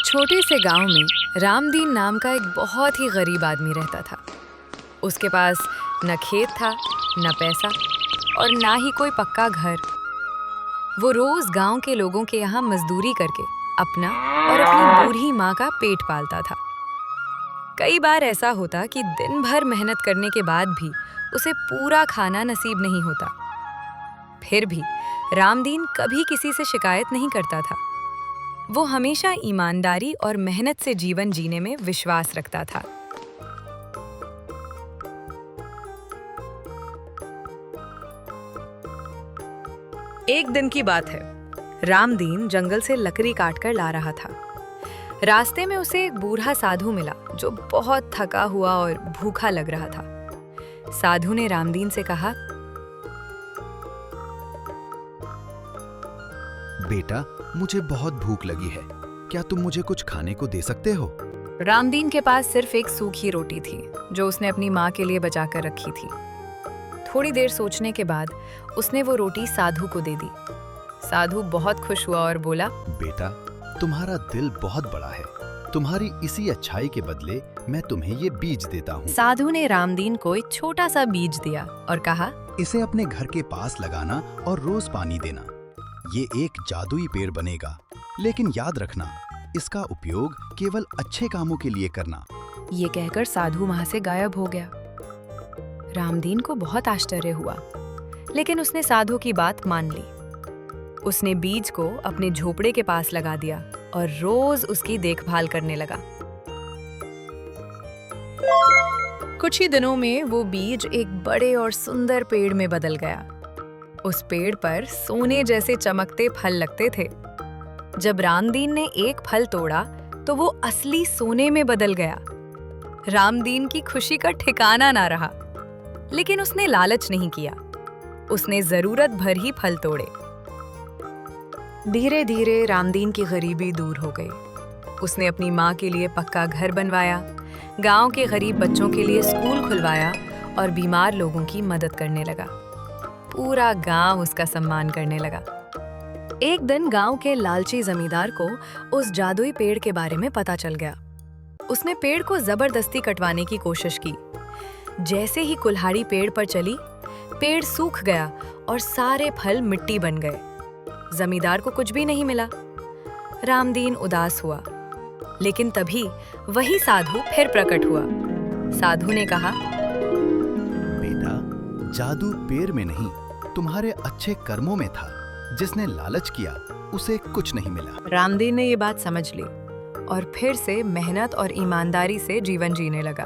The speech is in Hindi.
छोटे से गांव में रामदीन नाम का एक बहुत ही गरीब आदमी रहता था। उसके पास न खेत था, न पैसा और ना ही कोई पक्का घर। वो रोज गांव के लोगों के यहाँ मजदूरी करके अपना और अपनी बूढ़ी माँ का पेट पालता था। कई बार ऐसा होता कि दिन भर मेहनत करने के बाद भी उसे पूरा खाना नसीब नहीं होता। फिर भी रामदीन कभी किसी से शिकायत नहीं करता था। वो हमेशा ईमानदारी और मेहनत से जीवन जीने में विश्वास रखता था। एक दिन की बात है। रामदीन जंगल से लकड़ी काटकर ला रहा था। रास्ते में उसे एक बूढ़ा साधु मिला जो बहुत थका हुआ और भूखा लग रहा था। साधु ने रामदीन से कहा, बेटा, मुझे बहुत भूख लगी है। क्या तुम मुझे कुछ खाने को दे सकते हो? रामदीन के पास सिर्फ एक सूखी रोटी थी जो उसने अपनी माँ के लिए बचा कर रखी थी। थोड़ी देर सोचने के बाद उसने वो रोटी साधु को दे दी। साधु बहुत खुश हुआ और बोला, बेटा, तुम्हारा दिल बहुत बड़ा है। तुम्हारी इसी अच्छाई के बदले मैं तुम्हें ये बीज देता हूँ। साधु ने रामदीन को एक छोटा सा बीज दिया और कहा, इसे अपने घर के पास लगाना और रोज पानी देना। ये एक जादुई पेड़ बनेगा, लेकिन याद रखना, इसका उपयोग केवल अच्छे कामों के लिए करना। ये कहकर साधु वहां से गायब हो गया। रामदीन को बहुत आश्चर्य हुआ, लेकिन उसने साधु की बात मान ली। उसने बीज को अपने झोपड़े के पास लगा दिया और रोज उसकी देखभाल करने लगा। कुछ ही दिनों में वो बीज एक बड़े और सुंदर पेड़ में बदल गया। उस पेड़ पर सोने जैसे चमकते फल लगते थे। जब रामदीन ने एक फल तोड़ा तो वो असली सोने में बदल गया। रामदीन की खुशी का ठिकाना ना रहा, लेकिन उसने लालच नहीं किया। उसने जरूरत भर ही फल तोड़े। धीरे धीरे रामदीन की गरीबी दूर हो गई। उसने अपनी माँ के लिए पक्का घर बनवाया, गांव के गरीब बच्चों के लिए स्कूल खुलवाया और बीमार लोगों की मदद करने लगा। पूरा गांव उसका सम्मान करने लगा। एक दिन गांव के लालची जमींदार को उस जादुई पेड़ के बारे में पता चल गया। उसने पेड़ को जबरदस्ती कटवाने की कोशिश की। जैसे ही कुल्हाड़ी पेड़ पर चली, पेड़ सूख गया और सारे फल मिट्टी बन गए। जमींदार को कुछ भी नहीं मिला। रामदीन उदास हुआ, लेकिन तभी वही साधु फिर प्रकट हुआ। साधु ने कहा, बेटा, जादू पेड़ में नहीं, तुम्हारे अच्छे कर्मों में था। जिसने लालच किया उसे कुछ नहीं मिला। रामदीन ने ये बात समझ ली और फिर से मेहनत और ईमानदारी से जीवन जीने लगा।